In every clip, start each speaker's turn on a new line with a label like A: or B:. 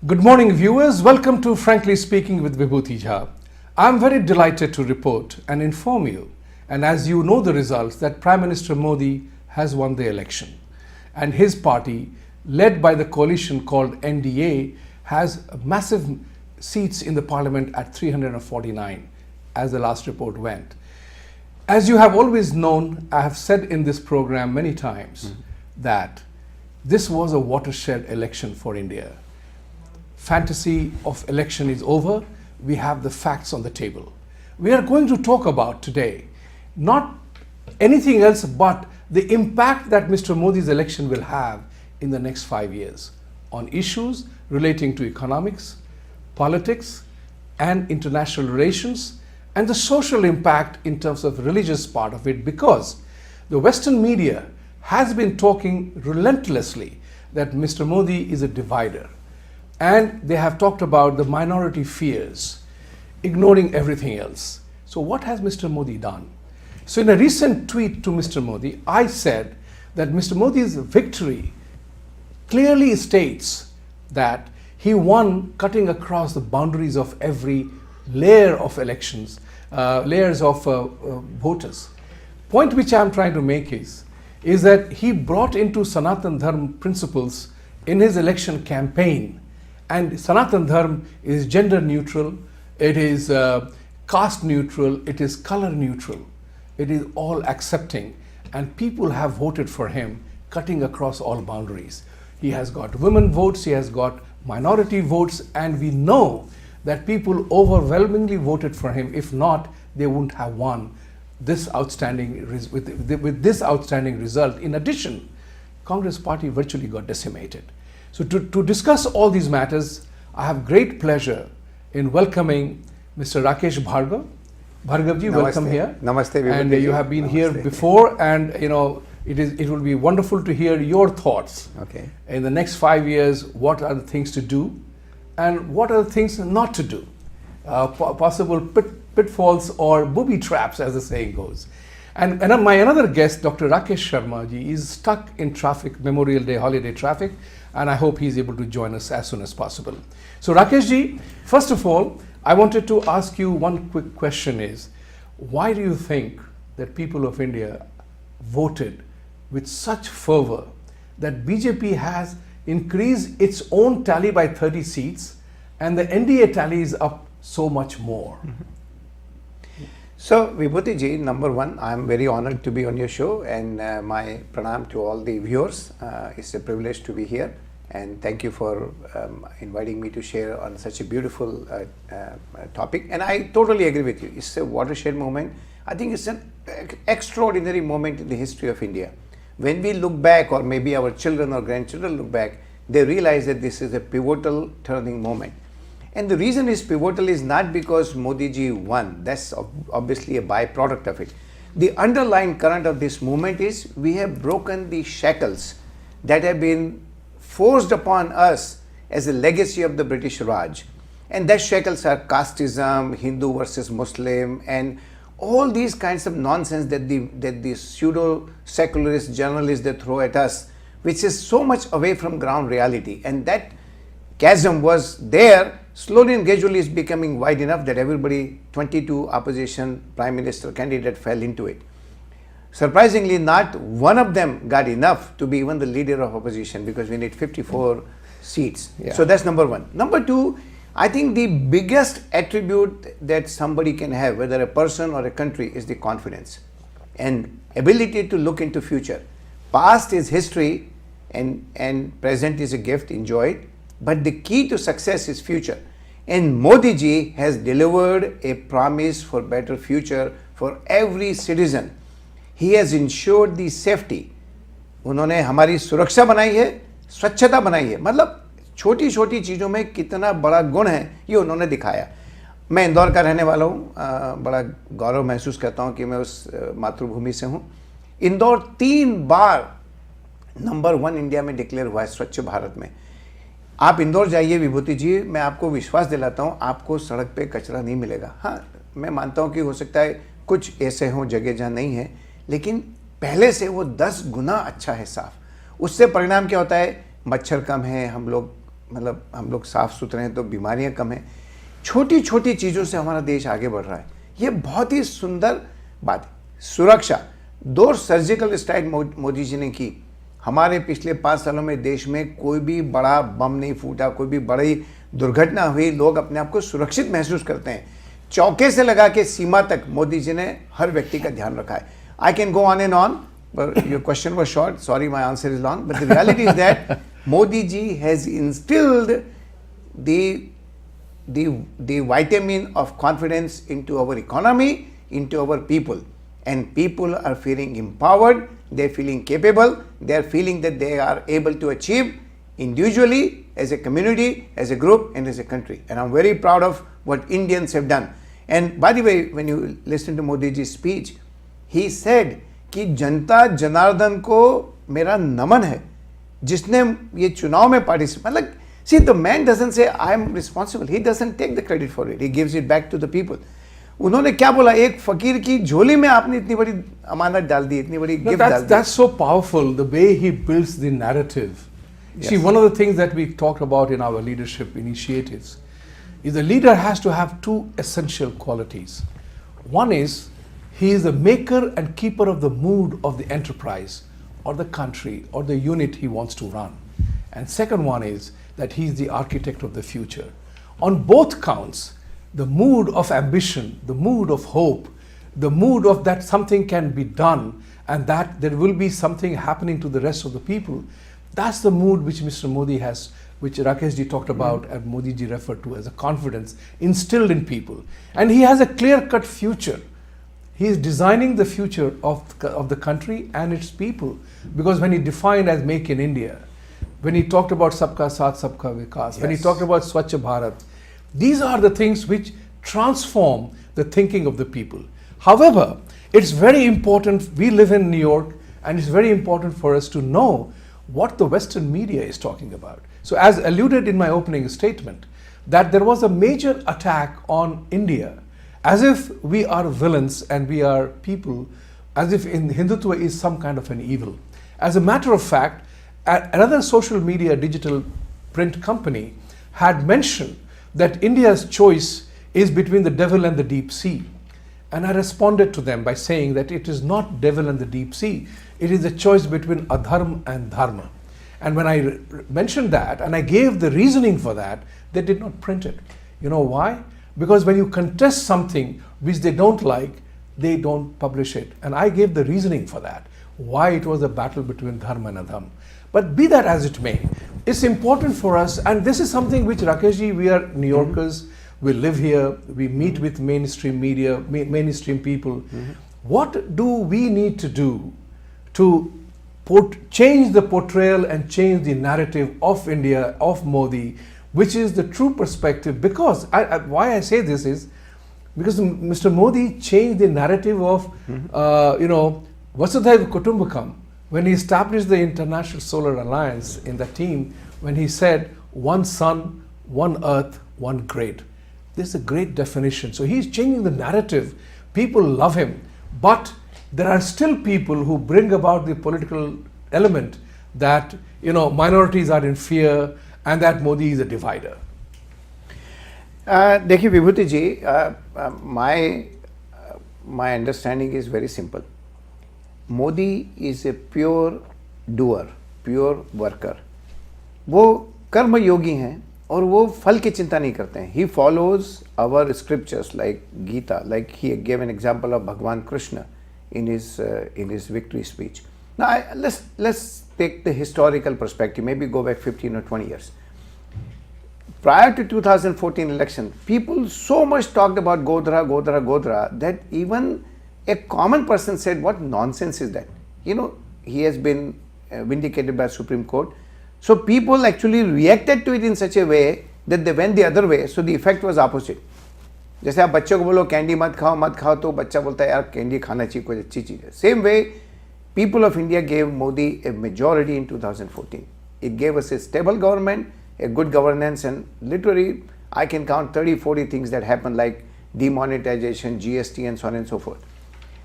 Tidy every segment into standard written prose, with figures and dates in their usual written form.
A: Good morning, viewers. Welcome to Frankly Speaking with Vibhuti Jha. I'm very delighted to report and inform you, and as you know the results, that Prime Minister Modi has won the election. And his party, led by the coalition called NDA, has massive seats in the parliament at 349, as the last report went. As you have always known, I have said in this program many times that this was a watershed election for India. Fantasy of election is over. We have the facts on the table. We are going to talk about today not anything else but the impact that Mr. Modi's election will have in the next 5 years on issues relating to economics, politics, and international relations, and the social impact in terms of religious part of it, because the Western media has been talking relentlessly that Mr. Modi is a divider. And they have talked about the minority fears, ignoring everything else. So what has Mr. Modi done? So in a recent tweet to Mr. Modi, I said that Mr. Modi's victory clearly states that he won cutting across the boundaries of every layer of elections, layers of voters. Point which I am trying to make is that he brought into Sanatan Dharma principles in his election campaign. And Sanatan Dharma is gender neutral, it is caste neutral, it is color neutral. It is all accepting, and people have voted for him, cutting across all boundaries. He has got women votes, he has got minority votes, and we know that people overwhelmingly voted for him. If not, they wouldn't have won this outstanding with this outstanding result. In addition, Congress party virtually got decimated. So to discuss all these matters, I have great pleasure in welcoming Mr. Rakesh Bhargawa. Bhargavji, welcome here.
B: Namaste, Vibhuti.
A: And you have been here before, and you know it will be wonderful to hear your thoughts.
B: Okay.
A: In the next 5 years, what are the things to do, and what are the things not to do? Possible pitfalls or booby traps, as the saying goes. And my another guest, Dr. Rakesh Sharma ji, is stuck in traffic, Memorial Day holiday traffic, and I hope he's able to join us as soon as possible. So Rakesh ji, first of all, I wanted to ask you one quick question is, why do you think that people of India voted with such fervor that BJP has increased its own tally by 30 seats and the NDA tally is up so much more?
B: So, Vibhuti Ji, number one, I am very honored to be on your show, and my pranam to all the viewers. It's a privilege to be here, and thank you for inviting me to share on such a beautiful topic. And I totally agree with you. It's a watershed moment. I think it's an extraordinary moment in the history of India. When we look back, or maybe our children or grandchildren look back, they realize that this is a pivotal turning moment. And the reason is pivotal is not because Modi ji won. That's obviously a byproduct of it. The underlying current of this movement is we have broken the shackles that have been forced upon us as a legacy of the British Raj. And that shackles are casteism, Hindu versus Muslim, and all these kinds of nonsense that the pseudo-secularist journalists they throw at us, which is so much away from ground reality. And that chasm was there. Slowly and gradually is becoming wide enough that everybody, 22 opposition prime minister candidate fell into it. Surprisingly, not one of them got enough to be even the leader of opposition, because we need 54 seats. Yeah. So that's number one. Number two, I think the biggest attribute that somebody can have, whether a person or a country, is the confidence and ability to look into future. Past is history and present is a gift, enjoy it. But the key to success is future. And Modi ji has delivered a promise for better future for every citizen. He has ensured the safety. उन्होंने हमारी सुरक्षा बनाई है, स्वच्छता बनाई है. मतलब छोटी छोटी चीज़ों में कितना बड़ा गुण है ये उन्होंने दिखाया. मैं इंदौर का रहने वाला हूँ, बड़ा गौरव महसूस करता हूँ कि मैं उस मातृभूमि से हूँ. इंदौर 3 बार नंबर 1 इंडिया में डिक्लेयर हुआ है स्वच्छ भारत में. आप इंदौर जाइए विभूति जी, मैं आपको विश्वास दिलाता हूँ आपको सड़क पे कचरा नहीं मिलेगा. हाँ, मैं मानता हूँ कि हो सकता है कुछ ऐसे हों जगह जहाँ नहीं है, लेकिन पहले से वो 10 गुना अच्छा है साफ। उससे परिणाम क्या होता है, मच्छर कम है, हम लोग साफ सुथरे हैं तो बीमारियां कम हैं। छोटी छोटी चीज़ों से हमारा देश आगे बढ़ रहा है, ये बहुत ही सुंदर बात है। सुरक्षा, 2 सर्जिकल स्ट्राइक मोदी जी ने की। हमारे पिछले 5 सालों में देश में कोई भी बड़ा बम नहीं फूटा, कोई भी बड़ी दुर्घटना हुई, लोग अपने आप को सुरक्षित महसूस करते हैं। चौके से लगा के सीमा तक मोदी जी ने हर व्यक्ति का ध्यान रखा है। I can go on and on, but your question was short, sorry my answer is long, but the reality is that Modi ji has instilled the vitamin of confidence into our economy, into our people, and people are feeling empowered, they're feeling capable, they're feeling that they are able to achieve individually, as a community, as a group, and as a country. And I'm very proud of what Indians have done. And by the way, when you listen to Modi ji's speech, he said कि जनता जनार्दन को मेरा नमन है जिसने ये चुनाव में participate, मतलब see, the man doesn't say I am responsible. He doesn't take the credit for it. He gives it back to the people. उन्होंने क्या बोला, एक फकीर की झोली में आपने इतनी बड़ी अमानत डाल दी, इतनी बड़ी गिफ्ट डाल दी।
A: That's so powerful, the way he builds the narrative.
B: Yes.
A: See, one of the things that we talked about in our leadership initiatives is the leader has to have 2 essential qualities. One is he is the maker and keeper of the mood of the enterprise or the country or the unit he wants to run. And second one is that he is the architect of the future. On both counts, the mood of ambition, the mood of hope, the mood of that something can be done and that there will be something happening to the rest of the people, that's the mood which Mr. Modi has, which Rakesh ji talked about and Modi ji referred to as a confidence instilled in people. And he has a clear-cut future. He is designing the future of the country and its people, because when he defined as Make in India, when he talked about Sabka Saath, Sabka Vikas,
B: Yes.
A: when he talked about Swachh Bharat, these are the things which transform the thinking of the people. However, it's very important, we live in New York, and it's very important for us to know what the Western media is talking about. So as alluded in my opening statement, that there was a major attack on India, as if we are villains and we are people, as if in Hindutva is some kind of an evil. As a matter of fact, another social media digital print company had mentioned that India's choice is between the devil and the deep sea. And I responded to them by saying that it is not devil and the deep sea, it is a choice between adharma and dharma. And when I mentioned that and I gave the reasoning for that, they did not print it. You know why? Because when you contest something which they don't like, they don't publish it. And I gave the reasoning for that, why it was a battle between dharma and adharma. But be that as it may, it's important for us, and this is something which Rakesh ji, we are New Yorkers, we live here, we meet with mainstream media, mainstream people. What do we need to do to change the portrayal and change the narrative of India, of Modi, which is the true perspective? Because why I say this is because Mr. Modi changed the narrative of Vasudhaiva Kutumbakam. When he established the International Solar Alliance in that team, when he said, one sun, one earth, one grade. This is a great definition. So he's changing the narrative. People love him. But there are still people who bring about the political element that, minorities are in fear and that Modi is a divider.
B: देखिए विभूति जी, my understanding is very simple. Modi is a pure doer, pure worker. वो कर्म योगी हैं और वो फल की चिंता नहीं करते हैं. He follows our scriptures like Gita, like he gave an example of Bhagwan Krishna in his victory speech. Now let's take the historical perspective. Maybe go back 15 or 20 years. Prior to 2014 election, people so much talked about Godhra that even a common person said, what nonsense is that? He has been vindicated by Supreme Court. So people actually reacted to it in such a way that they went the other way. So the effect was opposite. जैसे आप बच्चों को बोलो candy मत खाओ तो बच्चा बोलता है यार कैंडी खाना चाहिए, कोई अच्छी चीज़ है. Same way, people of India gave Modi a majority in 2014. It gave us a stable government, a good governance, and literally I can count 30-40 things that happened like demonetization, GST, and so on and so forth.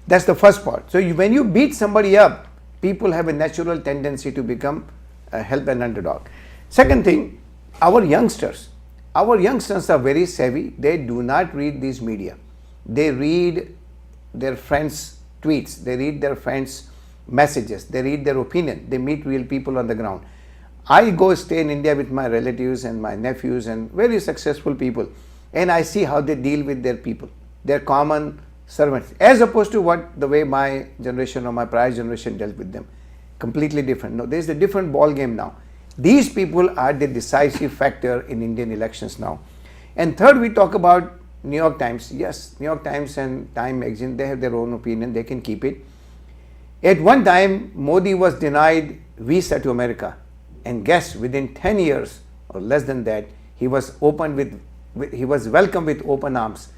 B: That's the first part. So when you beat somebody up, people have a natural tendency to become help an underdog. Second thing, our youngsters are very savvy. They do not read these media. They read their friends' tweets. They read their friends' messages. They read their opinion. They meet real people on the ground. I go stay in India with my relatives and my nephews and very successful people, and I see how they deal with their people, their common servants, as opposed to the way my generation or my prior generation dealt with them. Completely different. No, there's a different ball game now. These people are the decisive factor in Indian elections now. And third, we talk about New York Times. Yes, New York Times and Time magazine, they have their own opinion. They can keep it. At one time, Modi was denied visa to America. And guess, within 10 years or less than that, he was welcomed with open arms.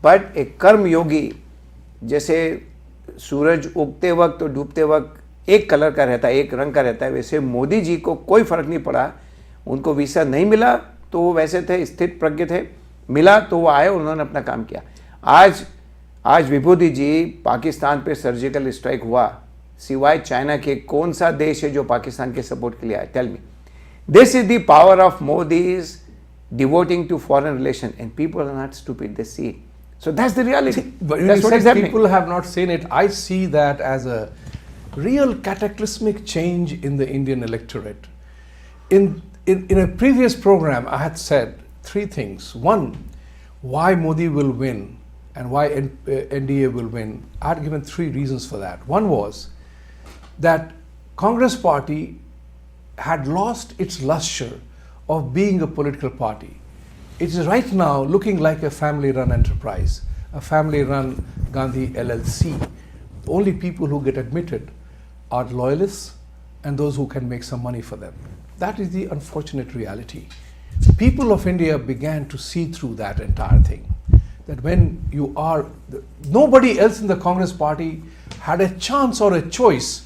B: But a कर्म योगी, जैसे सूरज उगते वक्त और डूबते वक्त एक colour का रहता है, एक रंग का रहता है, वैसे मोदी जी को कोई फर्क नहीं पड़ा. उनको वीसा नहीं मिला तो वो वैसे थे, स्थित प्रज्ञ थे. मिला तो वो आए, उन्होंने अपना काम किया. आज विभूति जी, पाकिस्तान पे सर्जिकल स्ट्राइक हुआ, सिवाय चाइना के कौन सा देश है जो पाकिस्तान के सपोर्ट के लिए आए? Tell me. This is the power of Modi's devoting to foreign relation, and people are not stupid, they see it. So that's the reality.
A: But
B: that's what is happening.
A: People have not seen it. I see that as a real cataclysmic change in the Indian electorate. In a previous program, I had said three things. One, why Modi will win and why NDA will win. I had given three reasons for that. One was that Congress party had lost its luster of being a political party. It is right now looking like a family-run enterprise, a family-run Gandhi LLC. The only people who get admitted are loyalists and those who can make some money for them. That is the unfortunate reality. People of India began to see through that entire thing. That when you are, nobody else in the Congress party had a chance or a choice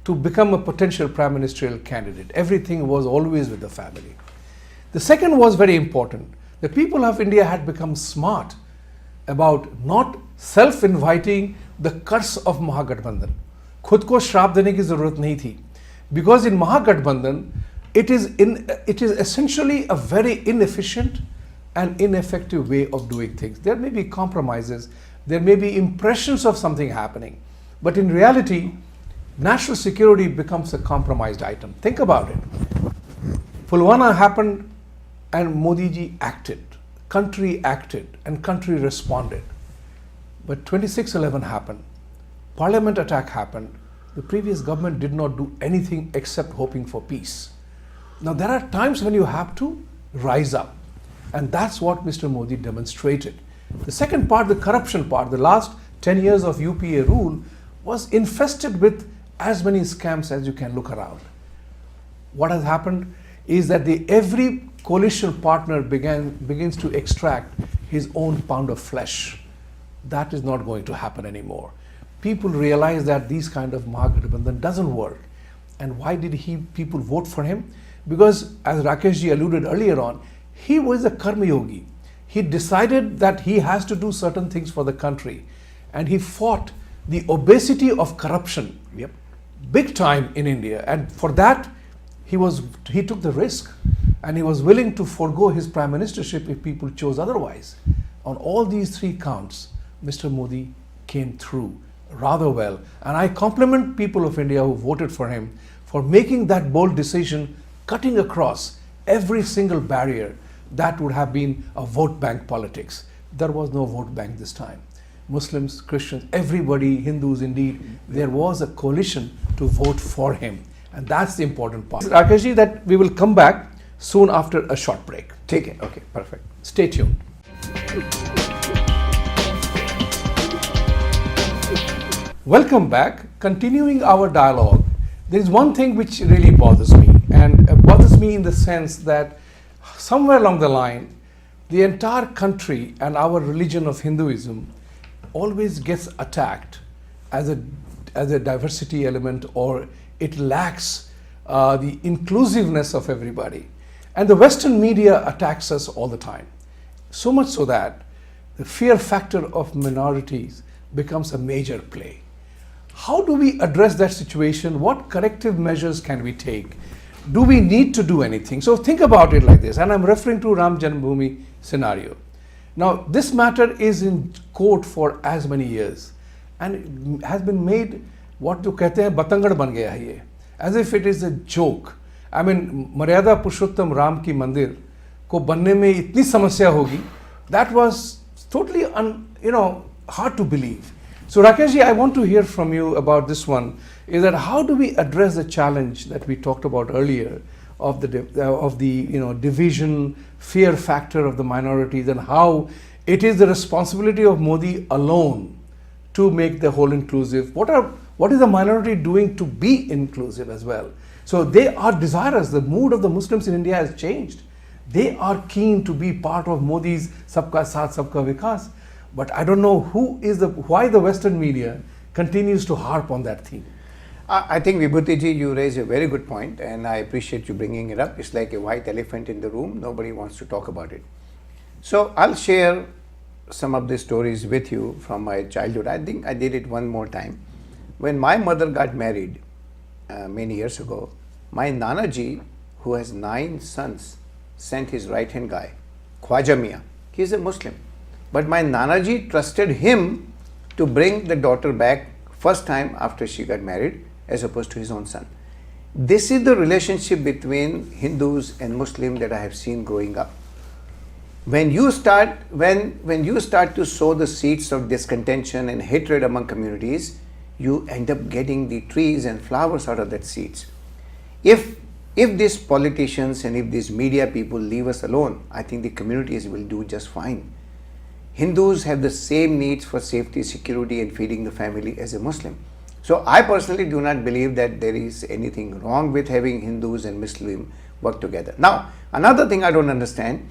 A: to become a potential prime ministerial candidate. Everything was always with the family. The second was very important. The people of India had become smart about not self-inviting the curse of Mahagathbandhan. खुद को श्राप देने की जरूरत नहीं थी. Because in Mahagathbandhan, it is essentially a very inefficient and ineffective way of doing things. There may be compromises, there may be impressions of something happening, but in reality, national security becomes a compromised item. Think about it. Pulwama happened and Modi ji acted, country acted, and country responded. But 26/11 happened, parliament attack happened, the previous government did not do anything except hoping for peace. Now there are times when you have to rise up, and that's what Mr. Modi demonstrated. The second part, the corruption part, the last 10 years of UPA rule was infested with as many scams as you can look around. What has happened is that every coalition partner begins to extract his own pound of flesh. That is not going to happen anymore. People realize that these kind of Mahagathbandhan doesn't work. And why did people vote for him? Because as Rakesh ji alluded earlier on, he was a karma yogi. He decided that he has to do certain things for the country, and he fought the obesity of corruption big time in India, and for that he took the risk, and he was willing to forego his prime ministership if people chose otherwise. On all these three counts, Mr. Modi came through rather well, and I compliment people of India who voted for him for making that bold decision, cutting across every single barrier that would have been a vote bank politics. There was no vote bank this time. Muslims, Christians, everybody, Hindus indeed, there was a coalition to vote for him, and that's the important part. Rakesh ji, that we will come back soon after a short break.
B: Take it. Okay, perfect.
A: Stay tuned. Welcome back. Continuing our dialogue, there is one thing which really bothers me, and bothers me in the sense that somewhere along the line, the entire country and our religion of Hinduism always gets attacked as a diversity element, or it lacks the inclusiveness of everybody. And the Western media attacks us all the time. So much so that the fear factor of minorities becomes a major play. How do we address that situation? What corrective measures can we take? Do we need to do anything? So think about it like this, and I'm referring to Ram Janmabhoomi scenario. Now, this matter is in court for as many years, and it has been made what to कहते हैं बतंगड़ बन गया है ये, as if it is a joke. I mean, मर्यादा पुरुषोत्तम राम की मंदिर को बनने में इतनी समस्या होगी, that was totally hard to believe. So Rakesh ji, I want to hear from you about this one. Is that how do we address the challenge that we talked about earlier of the division, fear factor of the minorities, and how it is the responsibility of Modi alone to make the whole inclusive? What is the minority doing to be inclusive as well? So they are desirous. The mood of the Muslims in India has changed. They are keen to be part of Modi's Sabka Saath Sabka Vikas. But I don't know why the Western media continues to harp on that theme.
B: I think Vibhuti Ji, you raise a very good point, and I appreciate you bringing it up. It's like a white elephant in the room. Nobody wants to talk about it. So I'll share some of the stories with you from my childhood. I think I did it one more time. When my mother got married many years ago, my Nana Ji, who has 9 sons, sent his right-hand guy, Khwaja Mian. He is a Muslim. But my Nana Ji trusted him to bring the daughter back first time after she got married, as opposed to his own son. This is the relationship between Hindus and Muslims that I have seen growing up. When you start to sow the seeds of discontention and hatred among communities, you end up getting the trees and flowers out of that seeds. If these politicians and if these media people leave us alone, I think the communities will do just fine. Hindus have the same needs for safety, security, and feeding the family as a Muslim. So I personally do not believe that there is anything wrong with having Hindus and Muslims work together. Now, another thing I don't understand,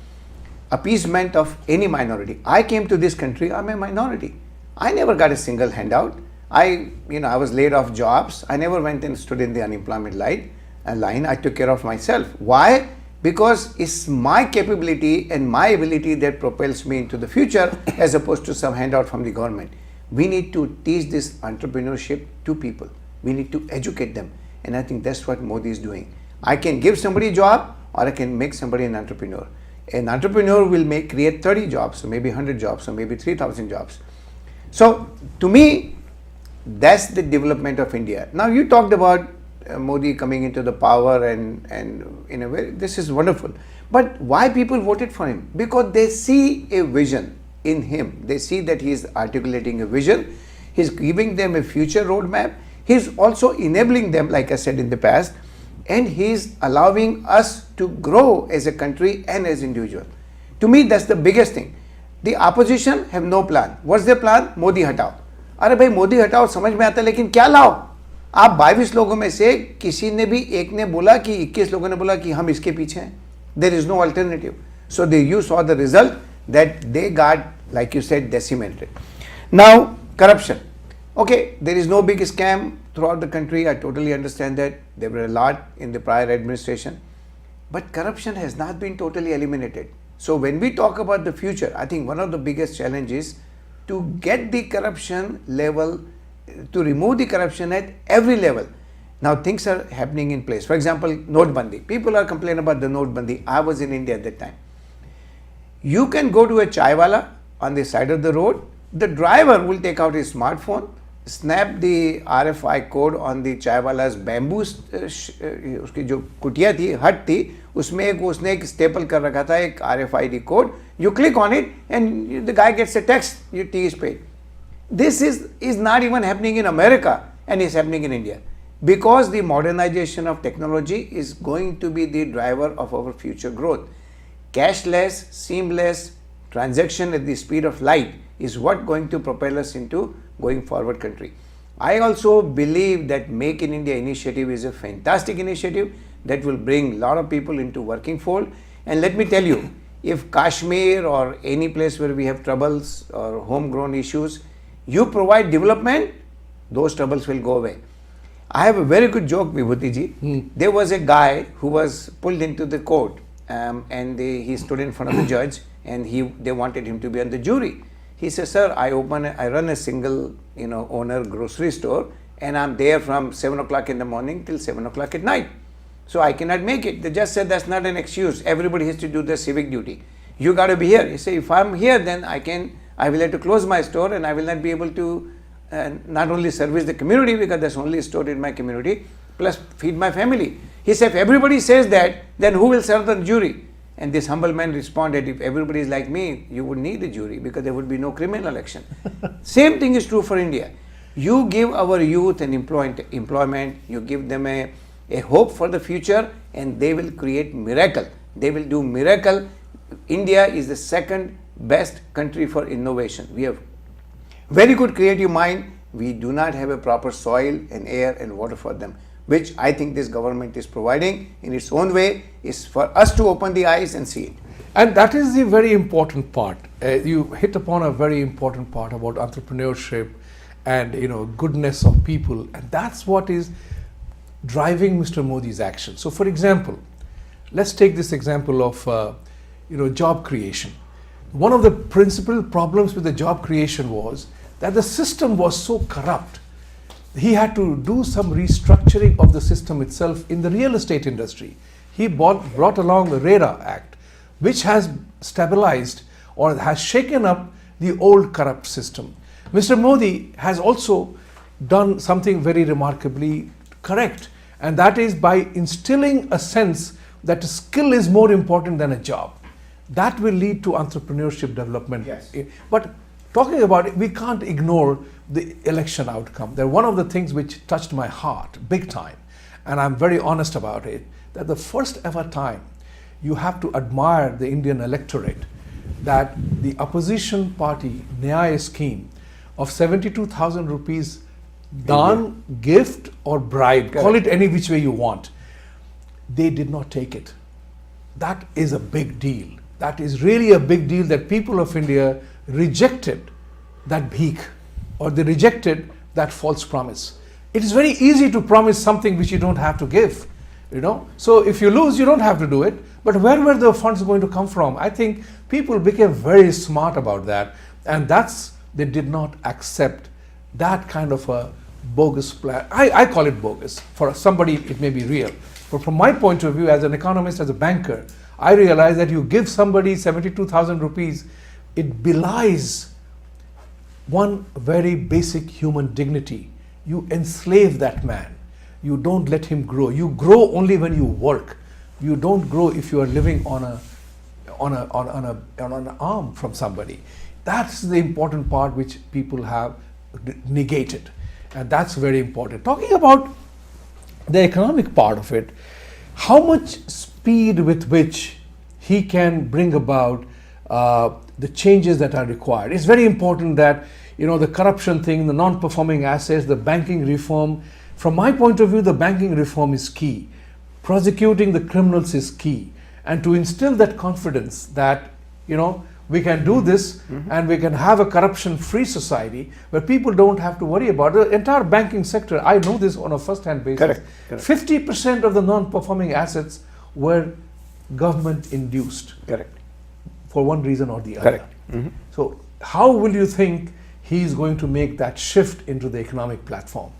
B: appeasement of any minority. I came to this country, I'm a minority. I never got a single handout. I was laid off jobs. I never went and stood in the unemployment line. I took care of myself. Why? Because it's my capability and my ability that propels me into the future as opposed to some handout from the government. We need to teach this entrepreneurship to people. We need to educate them. And I think that's what Modi is doing. I can give somebody a job, or I can make somebody an entrepreneur. An entrepreneur will create 30 jobs, or maybe 100 jobs, or maybe 3,000 jobs. So to me, that's the development of India. Now you talked about Modi coming into the power and in a way, this is wonderful. But why people voted for him? Because they see a vision in him. They see that he is articulating a vision. He's giving them a future roadmap. He's also enabling them, like I said in the past, and he's allowing us to grow as a country and as individual. To me, that's the biggest thing. The opposition have no plan. What's their plan? Modi hatao. अरे भाई मोदी हटाओ समझ में आता है, लेकिन क्या लाओ? आप 22 लोगों में से किसी ने भी एक ने बोला कि 21 लोगों ने बोला कि हम इसके पीछे हैं. There is no alternative. So you saw the result that they got, like you said, decimated. Now, corruption. Okay, there is no big scam throughout the country. I totally understand that. There were a lot in the prior administration. But corruption has not been totally eliminated. So when we talk about the future, I think one of the biggest challenges to get the corruption level, to remove the corruption at every level. Now things are happening in place. For example, Notebandi. People are complaining about the Notebandi. I was in India at that time. You can go to a chaiwala on the side of the road. The driver will take out his smartphone, snap the RFI code on the chaiwala's bamboo, उसकी जो कुटिया थी, हट थी, उसमें उसने एक staple कर रखा था एक RFID code. You click on it and the guy gets a text, your tea is paid. This is not even happening in America, and it's happening in India. Because the modernization of technology is going to be the driver of our future growth. Cashless, seamless transaction at the speed of light is what going to propel us into going forward country. I also believe that Make in India initiative is a fantastic initiative that will bring a lot of people into working fold. And let me tell you, if Kashmir or any place where we have troubles or homegrown issues, you provide development, those troubles will go away. I have a very good joke, Vibhuti Ji. There was a guy who was pulled into the court and he stood in front of the judge and they wanted him to be on the jury. He says, sir, I run a single, owner grocery store, and I'm there from 7 o'clock in the morning till 7 o'clock at night. So I cannot make it. They just said that's not an excuse. Everybody has to do their civic duty. You got to be here. He said, if I'm here, then I will have to close my store, and I will not be able to not only service the community, because there's only a store in my community, plus feed my family. He said, if everybody says that, then who will serve the jury? And this humble man responded, if everybody is like me, you would need a jury, because there would be no criminal action. Same thing is true for India. You give our youth an employment, you give them a hope for the future, and they will create miracle. They will do miracle. India is the second best country for innovation. We have very good creative mind. We do not have a proper soil and air and water for them, which I think this government is providing in its own way, is for us to open the eyes and see it.
A: And that is the very important part. You hit upon a very important part about entrepreneurship and goodness of people, and that's what is driving Mr. Modi's action. So, for example, let's take this example of job creation. One of the principal problems with the job creation was that the system was so corrupt. He had to do some restructuring of the system itself in the real estate industry. He brought along the RERA Act, which has stabilized or has shaken up the old corrupt system. Mr. Modi has also done something very remarkably correct, and that is by instilling a sense that a skill is more important than a job. That will lead to entrepreneurship development.
B: Yes.
A: But talking about it, we can't ignore the election outcome. They're one of the things which touched my heart big time, and I'm very honest about it, that the first ever time you have to admire the Indian electorate, that the opposition party Nyaya scheme of 72,000 rupees daan, gift or bribe,
B: Correct.
A: call it any which way you want, they did not take it. That is a big deal. That is really a big deal, that people of India rejected that bheek, or they rejected that false promise. It is very easy to promise something which you don't have to give, So if you lose, you don't have to do it. But where were the funds going to come from? I think people became very smart about that, and they did not accept that kind of a bogus plan. I call it bogus. For somebody, it may be real. But from my point of view, as an economist, as a banker, I realize that you give somebody 72,000 rupees, it belies one very basic human dignity. You enslave that man. You don't let him grow. You grow only when you work. You don't grow if you are living on an arm from somebody. That's the important part which people have negated, and that's very important. Talking about the economic part of it, how much speed with which he can bring about the changes that are required. It's very important that the corruption thing, the non-performing assets, the banking reform. From my point of view, the banking reform is key. Prosecuting the criminals is key, and to instill that confidence that we can do this, and we can have a corruption-free society where people don't have to worry about it. The entire banking sector, I know this on a first-hand basis.
B: Correct.
A: 50% of the non-performing assets were government-induced.
B: Correct.
A: For one reason or the other.
B: Correct. Mm-hmm.
A: So how will you think he is going to make that shift into the economic platform?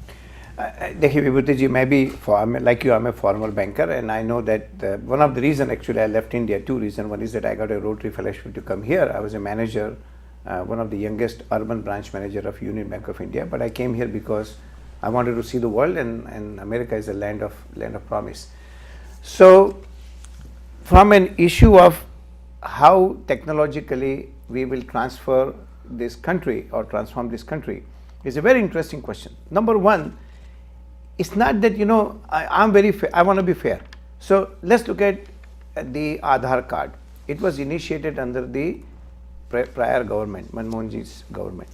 B: Vibhuti Ji, maybe like you, I'm a former banker, and I know that one of the reasons actually I left India, two reasons. One is that I got a Rotary Fellowship to come here. I was a manager, one of the youngest urban branch manager of Union Bank of India, but I came here because I wanted to see the world, and America is a land of promise. So from an issue of how technologically we will transfer this country or transform this country is a very interesting question. Number one, it's not that I'm very fair. I want to be fair. So let's look at the Aadhaar card. It was initiated under the prior government, Manmohan Ji's government,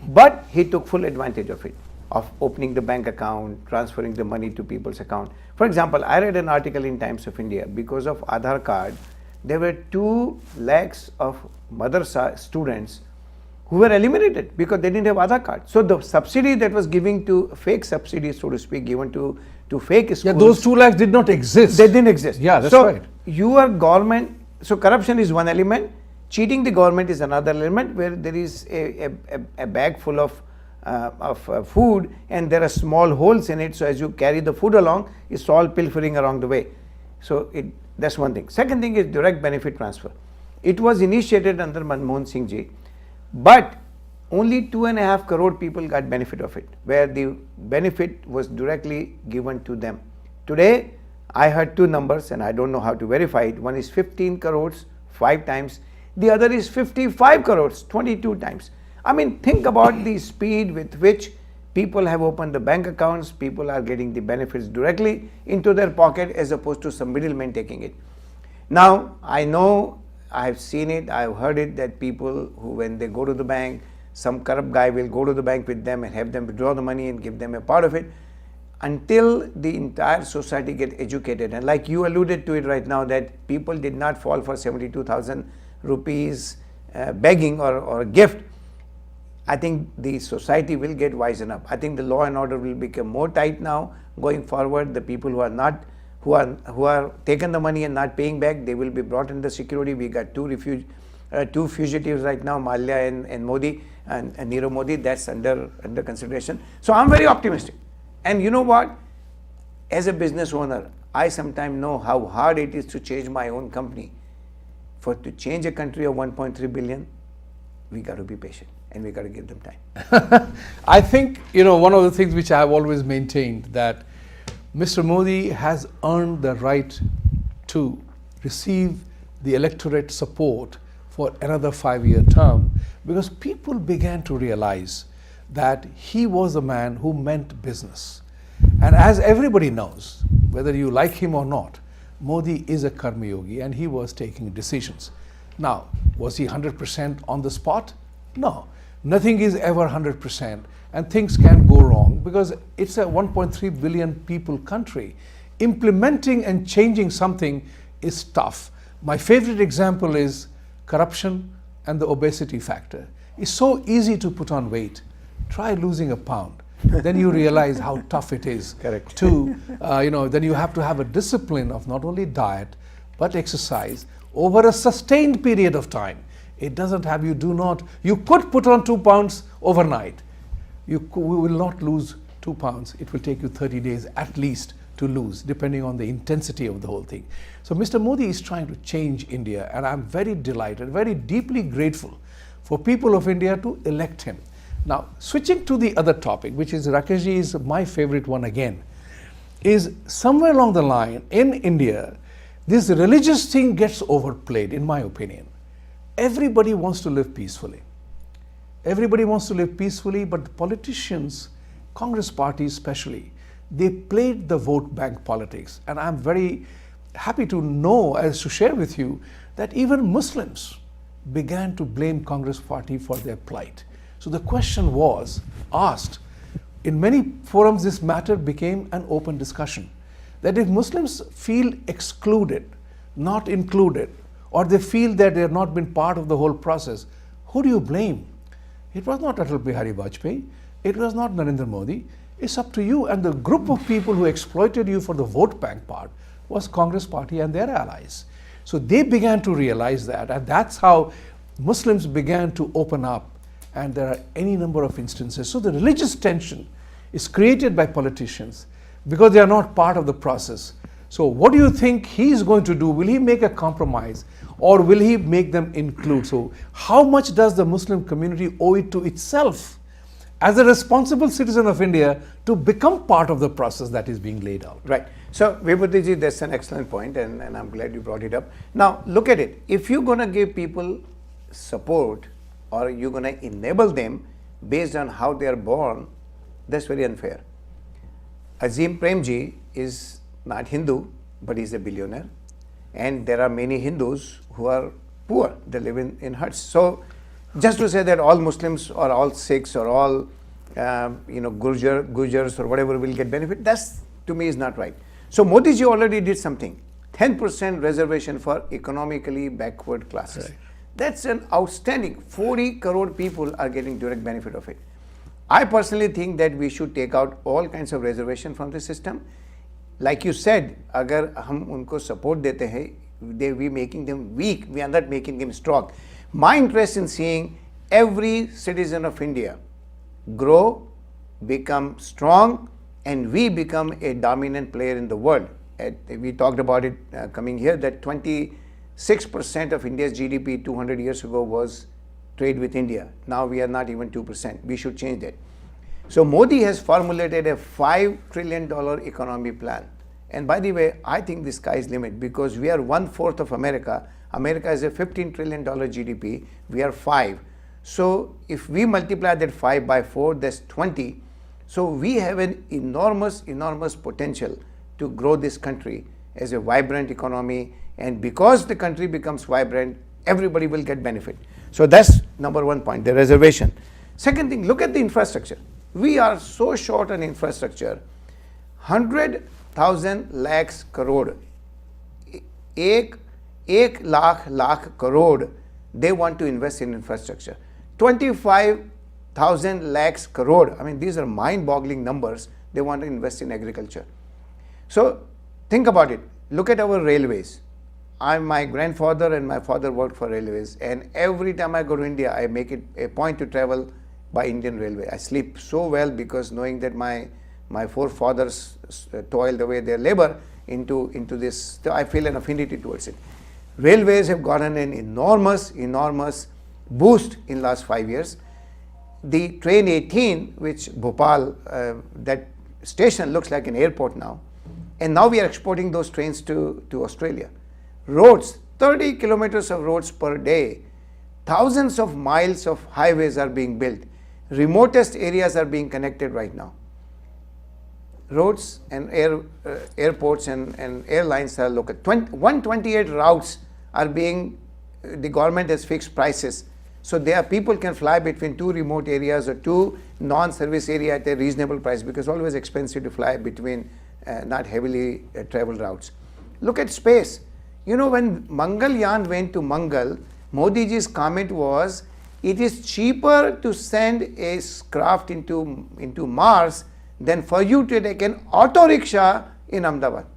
B: but he took full advantage of it, of opening the bank account, transferring the money to people's account. For example, I read an article in Times of India. Because of Aadhaar card, there were 2 lakhs of madrasa students who were eliminated because they didn't have Aadhaar card. So the subsidy that was given to fake subsidies, so to speak, given to fake schools.
A: Yeah, those 2 lakhs did not exist.
B: They didn't exist.
A: Yeah, that's
B: so
A: right.
B: Your government, so corruption is one element. Cheating the government is another element where there is a bag full of food and there are small holes in it, so as you carry the food along, it's all pilfering along the way. So that's one thing. Second thing is direct benefit transfer. It was initiated under Manmohan Singh ji, but only 2.5 crore people got benefit of it, where the benefit was directly given to them. Today, I heard two numbers and I don't know how to verify it. One is 15 crores, 5 times. The other is 55 crores, 22 times. I mean, think about the speed with which people have opened the bank accounts, people are getting the benefits directly into their pocket as opposed to some middleman taking it. Now, I know, I have seen it, I have heard it that people who, when they go to the bank, some corrupt guy will go to the bank with them and have them withdraw the money and give them a part of it. Until the entire society get educated, and like you alluded to it right now, that people did not fall for 72,000 rupees begging or gift, I think the society will get wisen up. I think the law and order will become more tight now going forward. The people who are taken the money and not paying back, they will be brought in the security. We got two fugitives right now, Malia and Modi and Nirav Modi. That's under consideration. So I'm very optimistic. And you know what? As a business owner, I sometimes know how hard it is to change my own company. To change a country of 1.3 billion, we got to be patient and we got to give them time.
A: I think, one of the things which I have always maintained, that Mr. Modi has earned the right to receive the electorate support for another 5-year term, because people began to realize that he was a man who meant business. And as everybody knows, whether you like him or not, Modi is a karma yogi and he was taking decisions. Now, was he 100% on the spot? No. Nothing is ever 100% and things can go wrong because it's a 1.3 billion people country. Implementing and changing something is tough. My favorite example is corruption and the obesity factor. It's so easy to put on weight. Try losing a pound. Then you realize how tough it is.
B: Correct.
A: Then you have to have a discipline of not only diet, but exercise over a sustained period of time. It doesn't have you could put on 2 pounds overnight. We will not lose 2 pounds. It will take you 30 days at least to lose, depending on the intensity of the whole thing. So Mr. Modi is trying to change India, and I'm very delighted, very deeply grateful for people of India to elect him. Now, switching to the other topic, which is Rakeshji is my favorite one again, is somewhere along the line in India, this religious thing gets overplayed, in my opinion. Everybody wants to live peacefully. Everybody wants to live peacefully, but the politicians, Congress party especially, they played the vote bank politics. And I'm very happy to know, as to share with you, that even Muslims began to blame Congress party for their plight. So the question was asked, in many forums this matter became an open discussion, that if Muslims feel excluded, not included, or they feel that they have not been part of the whole process, who do you blame? It was not Atal Bihari Vajpayee, it was not Narendra Modi, it's up to you. And the group of people who exploited you for the vote bank part was Congress party and their allies. So they began to realize that, and that's how Muslims began to open up. And there are any number of instances. So the religious tension is created by politicians because they are not part of the process. So what do you think he is going to do? Will he make a compromise or will he make them include? So how much does the Muslim community owe it to itself as a responsible citizen of India to become part of the process that is being laid out?
B: Right. So Vibhuti Ji, that's an excellent point, and I'm glad you brought it up. Now look at it. If you're going to give people support, or you're going to enable them based on how they are born, that's very unfair. Azim Premji is not Hindu, but he's a billionaire. And there are many Hindus who are poor. They live in huts. So just to say that all Muslims or all Sikhs or all Gujars or whatever will get benefit, that's to me is not right. So Modi ji already did something. 10% reservation for economically backward classes. Right. That's an outstanding. 40 crore people are getting direct benefit of it. I personally think that we should take out all kinds of reservation from the system. Like you said, agar hum unko support dete hai, we making them weak, we are not making them strong. My interest in seeing every citizen of India grow, become strong, and we become a dominant player in the world. We talked about it coming here, that 26% of India's GDP 200 years ago was trade with India. Now we are not even 2%. We should change that. So Modi has formulated a $5 trillion economy plan. And by the way, I think the sky is limit, because we are 1/4 of America. America is a $15 trillion GDP. We are 5. So if we multiply that 5 by 4, that's 20. So we have an enormous potential to grow this country as a vibrant economy. And because the country becomes vibrant, everybody will get benefit. So that's number one point, the reservation. Second thing, look at the infrastructure. We are so short on infrastructure. 100,000 lakhs crore, ek lakh crore they want to invest in infrastructure. 25,000 lakhs crore, I mean, these are mind-boggling numbers. They want to invest in agriculture. So think about it. Look at our railways. My grandfather and my father worked for railways, and every time I go to India, I make it a point to travel by Indian Railway. I sleep so well, because knowing that my forefathers toiled away their labor into this, I feel an affinity towards it. Railways have gotten an enormous boost in last 5 years. The train 18, which Bhopal, that station looks like an airport now, and now we are exporting those trains to Australia. Roads, 30 kilometers of roads per day, thousands of miles of highways are being built. Remotest areas are being connected right now. Roads and airports and airlines are local. 128 routes are being, the government has fixed prices. So there people can fly between 2 remote areas or 2 non-service area at a reasonable price, because it's always expensive to fly between not heavily traveled routes. Look at space. You know, when Mangalyaan went to Mangal, Modi ji's comment was, it is cheaper to send a craft into Mars than for you to take an auto rickshaw in Ahmedabad.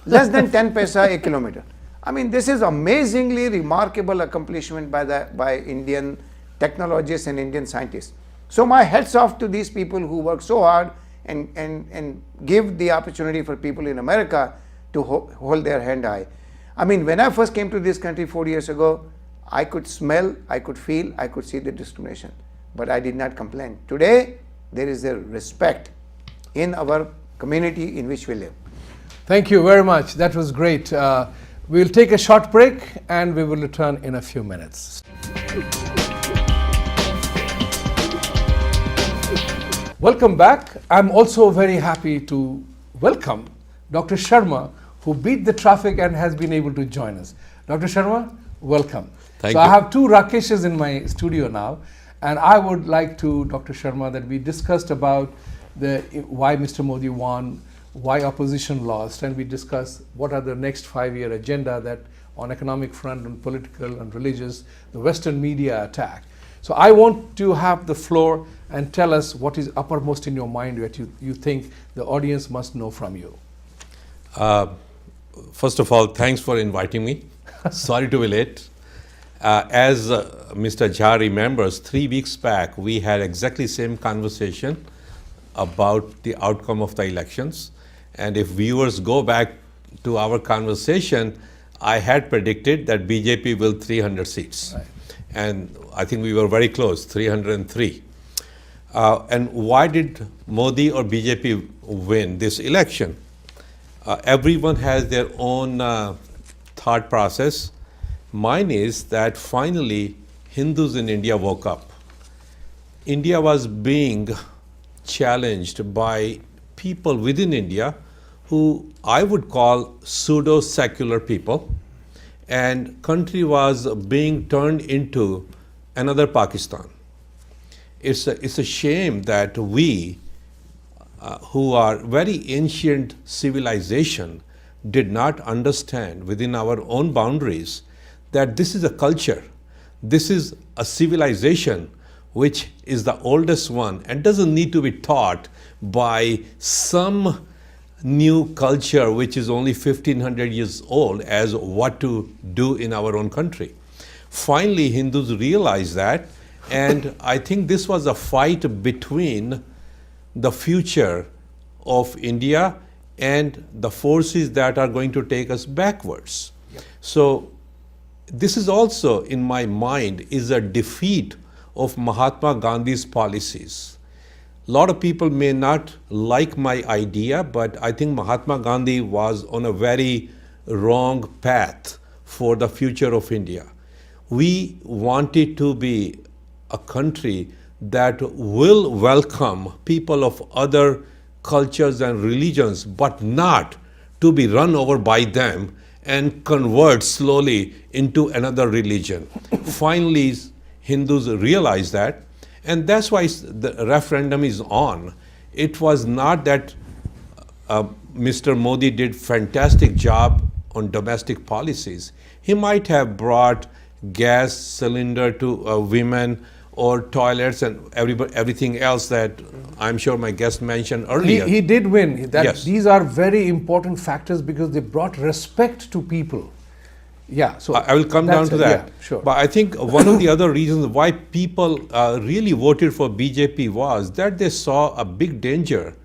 B: Less than 10 paisa a kilometer. I mean, this is amazingly remarkable accomplishment by Indian technologists and Indian scientists. So my hats off to these people who work so hard and give the opportunity for people in America to hold their hand high. I mean, when I first came to this country 40 years ago, I could smell, I could feel, I could see the discrimination, but I did not complain. Today, there is a respect in our community in which we live.
A: Thank you very much. That was great. We'll take a short break and we will return in a few minutes. Welcome back. I'm also very happy to welcome Dr. Sharma, who beat the traffic and has been able to join us. Dr. Sharma, welcome.
C: Thank
A: you.
C: I
A: have 2 Rakeshes in my studio now, and I would like to, Dr. Sharma, that we discussed about why Mr. Modi won, why opposition lost, and we discussed what are the next 5-year agenda that on economic front, on political and religious, the Western media attack. So I want to have the floor and tell us what is uppermost in your mind that you think the audience must know from you.
C: First of all, thanks for inviting me. Sorry to be late. As Mr. Jha remembers, 3 weeks back, we had exactly same conversation about the outcome of the elections. And if viewers go back to our conversation, I had predicted that BJP will 300 seats.
A: Right.
C: And I think we were very close, 303. And why did Modi or BJP win this election? Everyone has their own thought process. Mine is that finally Hindus in India woke up. India was being challenged by people within India who I would call pseudo-secular people, and country was being turned into another Pakistan. It's a shame that we, who are very ancient civilization, did not understand within our own boundaries that this is a culture, this is a civilization which is the oldest one and doesn't need to be taught by some new culture which is only 1500 years old as what to do in our own country. Finally, Hindus realized that, and I think this was a fight between the future of India and the forces that are going to take us backwards. So this is also, in my mind, is a defeat of Mahatma Gandhi's policies. A lot of people may not like my idea, but I think Mahatma Gandhi was on a very wrong path for the future of India. We wanted to be a country that will welcome people of other cultures and religions, but not to be run over by them and convert slowly into another religion. Finally, Hindus realized that, and that's why the referendum is on. It was not that Mr. Modi did fantastic job on domestic policies. He might have brought gas cylinder to women or toilets and everything else that I'm sure my guest mentioned earlier.
A: He did win.
C: Yes.
A: These are very important factors because they brought respect to people. Yeah, so
C: I will come down to that.
A: Yeah, sure.
C: But I think one of the other reasons why people really voted for BJP was that they saw a big danger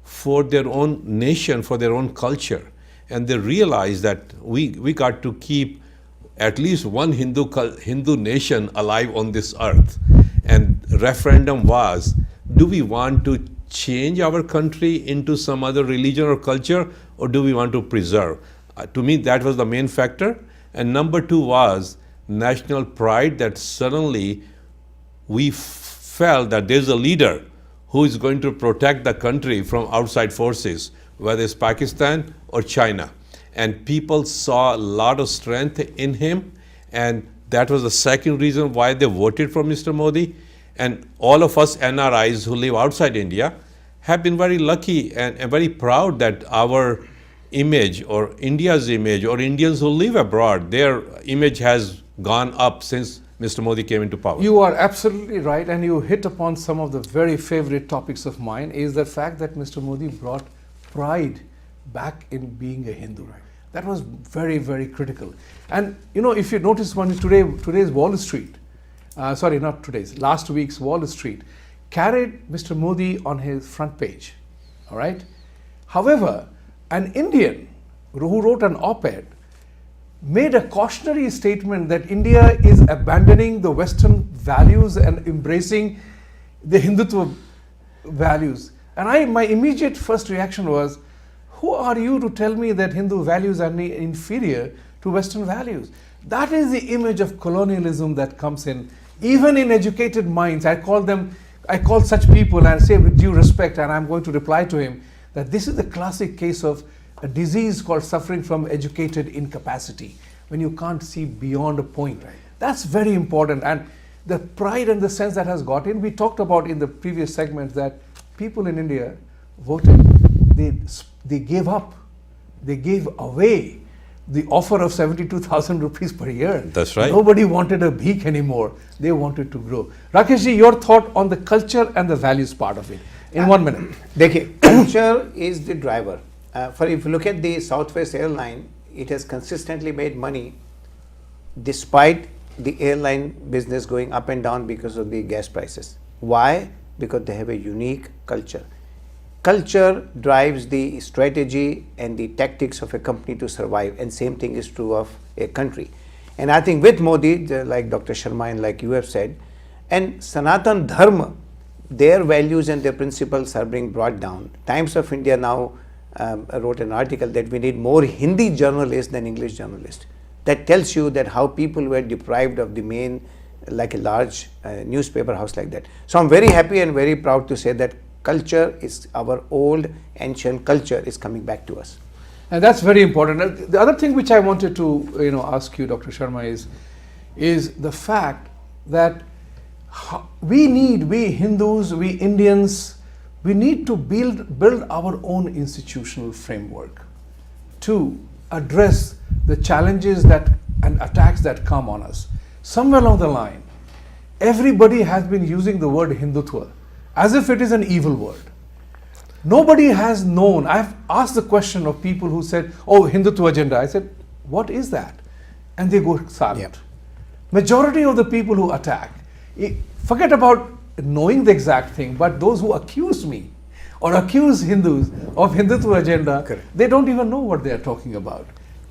C: for their own nation, for their own culture. And they realized that we got to keep at least one Hindu nation alive on this earth. And referendum was, do we want to change our country into some other religion or culture, or do we want to preserve? To me, that was the main factor. And number two was national pride, that suddenly we felt that there's a leader who is going to protect the country from outside forces, whether it's Pakistan or China. And people saw a lot of strength in him, and that was the second reason why they voted for Mr. Modi. And all of us NRIs who live outside India have been very lucky and very proud that our image, or India's image, or Indians who live abroad, their image has gone up since Mr. Modi came into power.
A: You are absolutely right, and you hit upon some of the very favorite topics of mine, is the fact that Mr. Modi brought pride back in being a Hindu. Right. That was very, very critical. And you know, if you notice, today's Wall Street, last week's Wall Street carried Mr. Modi on his front page. All right. However, an Indian who wrote an op-ed made a cautionary statement that India is abandoning the Western values and embracing the Hindutva values. And my immediate first reaction was, who are you to tell me that Hindu values are inferior to Western values? That is the image of colonialism that comes in, even in educated minds. I call such people and say with due respect, and I'm going to reply to him, that this is the classic case of a disease called suffering from educated incapacity, when you can't see beyond a point. Right. That's very important. And the pride and the sense that has got in, we talked about in the previous segment that people in India voted. They gave up, they gave away the offer of 72,000 rupees per year.
C: That's right.
A: Nobody wanted a bhik anymore. They wanted to grow. Rakesh ji, your thought on the culture and the values part of it in 1 minute.
B: Dekhiye, culture is the driver. If you look at the Southwest airline, it has consistently made money despite the airline business going up and down because of the gas prices. Why? Because they have a unique culture. Culture drives the strategy and the tactics of a company to survive, and same thing is true of a country. And I think with Modi, like Dr. Sharma and like you have said, and Sanatan Dharma, their values and their principles are being brought down. Times of India now wrote an article that we need more Hindi journalists than English journalists. That tells you that how people were deprived of the main, like a large newspaper house like that. So I'm very happy and very proud to say that culture is our old ancient culture is coming back to us.
A: And that's very important. The other thing which I wanted to ask you, Dr. Sharma, is the fact that we Hindus, we Indians, we need to build our own institutional framework to address the challenges and attacks that come on us. Somewhere along the line, everybody has been using the word Hindutva as if it is an evil word. Nobody has known. I've asked the question of people who said, oh, Hindutva agenda. I said, what is that? And they go silent. majority of the people who attack, forget about knowing the exact thing, but those who accuse me or accuse Hindus of Hindutva agenda,
B: Correct.
A: they don't even know what they are talking about.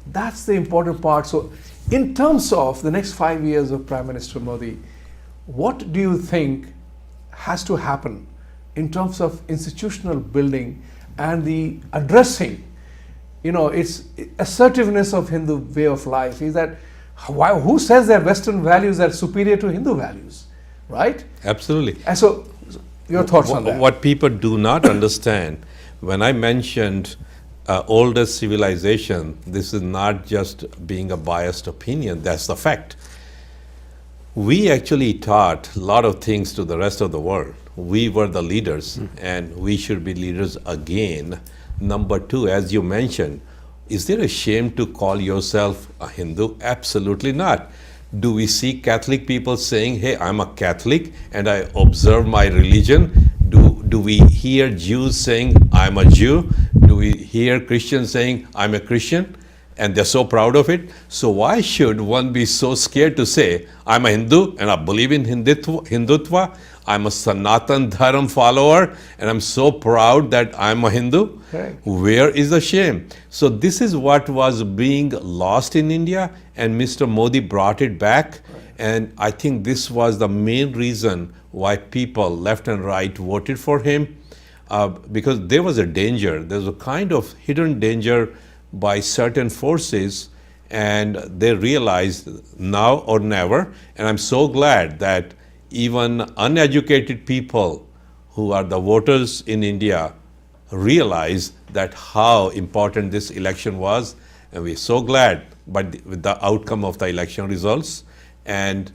A: That's the important part. So, in terms of the next 5 years of Prime Minister Modi, what do you think has to happen in terms of institutional building and the addressing, its assertiveness of Hindu way of life? Is that who says that Western values are superior to Hindu values, right?
C: Absolutely.
A: And so, your thoughts on that?
C: What people do not understand, when I mentioned oldest civilization, this is not just being a biased opinion, that's the fact. We actually taught a lot of things to the rest of the world. We were the leaders, and we should be leaders again. Number two, as you mentioned, is there a shame to call yourself a Hindu? Absolutely not. Do we see Catholic people saying, hey, I'm a Catholic and I observe my religion? Do we hear Jews saying, I'm a Jew? Do we hear Christians saying, I'm a Christian? And they're so proud of it. So why should one be so scared to say, I'm a Hindu and I believe in Hindutva? I'm a Sanatan Dharam follower and I'm so proud that I'm a Hindu.
A: Correct.
C: Where is the shame? So this is what was being lost in India, and Mr. Modi brought it back. Right. And I think this was the main reason why people left and right voted for him, because there was a danger. There's a kind of hidden danger by certain forces, and they realized now or never. And I'm so glad that even uneducated people who are the voters in India realize that how important this election was, and we're so glad with the outcome of the election results. And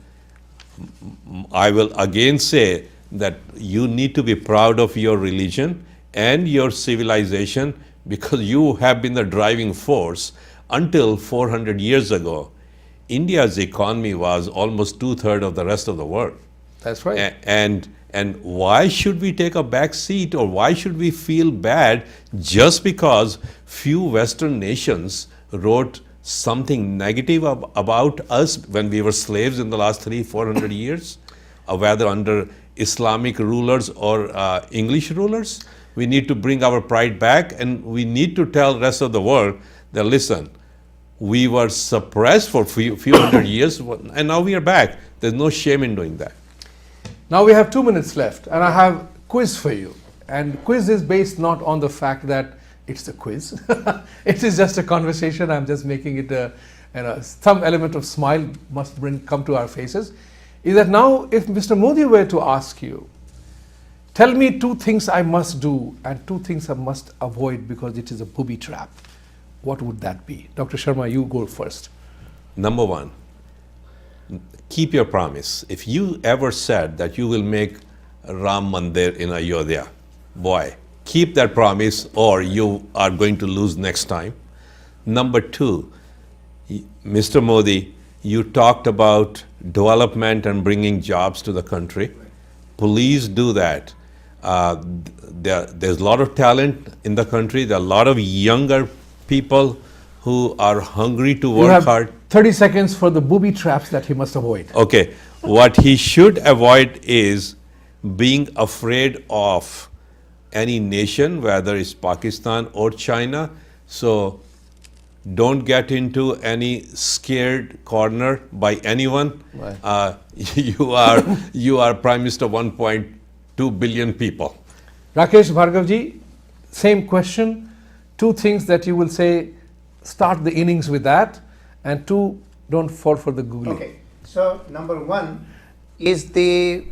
C: I will again say that you need to be proud of your religion and your civilization, because you have been the driving force. Until 400 years ago, India's economy was almost 2/3 of the rest of the world.
A: That's right.
C: And why should we take a back seat, or why should we feel bad just because few Western nations wrote something negative about us when we were slaves in the last 300-400 years, whether under Islamic rulers or English rulers? We need to bring our pride back, and we need to tell the rest of the world that, listen, we were suppressed for few hundred years, and now we are back. There's no shame in doing that.
A: Now we have 2 minutes left, and I have quiz for you. And quiz is based not on the fact that it's a quiz. It is just a conversation. I'm just making it some element of smile must come to our faces. Is that now if Mr. Modi were to ask you, tell me 2 things I must do and 2 things I must avoid because it is a booby trap, what would that be? Dr. Sharma, you go first.
C: Number 1, keep your promise. If you ever said that you will make Ram Mandir in Ayodhya, boy, keep that promise or you are going to lose next time. Number 2, Mr. Modi, you talked about development and bringing jobs to the country. Please do that. There's a lot of talent in the country. There are a lot of younger people who are hungry to work hard.
A: 30 seconds for the booby traps that he must avoid.
C: Okay. What he should avoid is being afraid of any nation, whether it's Pakistan or China. So don't get into any scared corner by anyone.
A: Right.
C: You are Prime Minister 1.2 billion people.
A: Rakesh Bhargav ji, same question. 2 things that you will say, start the innings with that, and 2, don't fall for the googly.
B: Okay. So number 1 is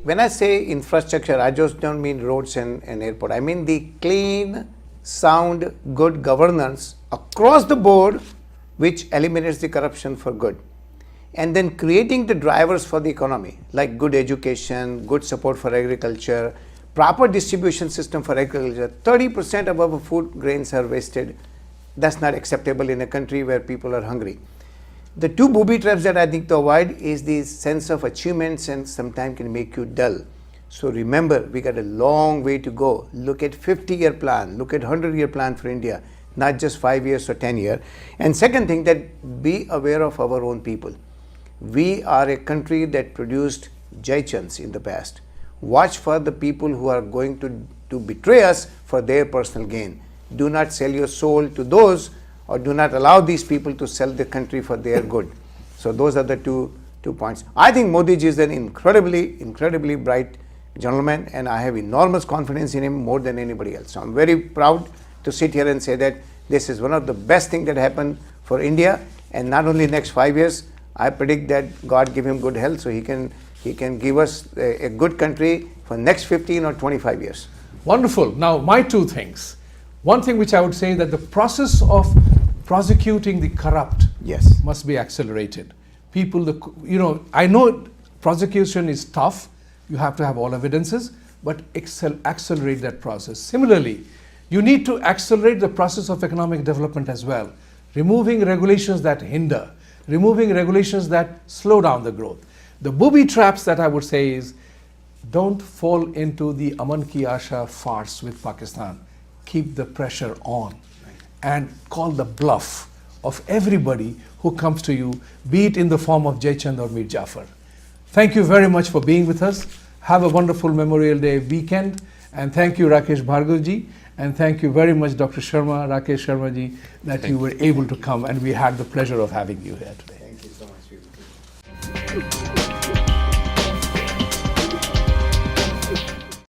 B: when I say infrastructure, I just don't mean roads and airport. I mean the clean, sound, good governance across the board, which eliminates the corruption for good. And then creating the drivers for the economy, like good education, good support for agriculture, proper distribution system for agriculture. 30% of our food grains are wasted. That's not acceptable in a country where people are hungry. The 2 booby traps that I think to avoid is the sense of achievements, and sometimes can make you dull. So remember, we got a long way to go. Look at 50-year plan, look at 100-year plan for India, not just 5 years or 10 years. And second thing, that be aware of our own people. We are a country that produced Jaichants in the past. Watch for the people who are going to betray us for their personal gain. Do not sell your soul to those, or do not allow these people to sell the country for their good. So those are the two points. I think Modi ji is an incredibly bright gentleman, and I have enormous confidence in him, more than anybody else. So I'm very proud to sit here and say that this is one of the best things that happened for India, and not only next 5 years. I predict that God give him good health so he can give us a good country for next 15 or 25 years.
A: Wonderful. Now, my two things. One thing which I would say, that the process of prosecuting the corrupt
B: Yes.
A: must be accelerated. People, I know prosecution is tough. You have to have all evidences, but accelerate that process. Similarly, you need to accelerate the process of economic development as well, removing regulations that hinder, removing regulations that slow down the growth. The booby traps that I would say is, don't fall into the Aman Ki Asha farce with Pakistan. Keep the pressure on and call the bluff of everybody who comes to you, be it in the form of Jaichand or Mir Jafar. Thank you very much for being with us. Have a wonderful Memorial Day weekend, and thank you Rakesh Bhargawa ji, and thank you very much Dr. Sharma, Rakesh Sharma ji, that you were able to come, and we had the pleasure of having you here today.
B: Thank you so much.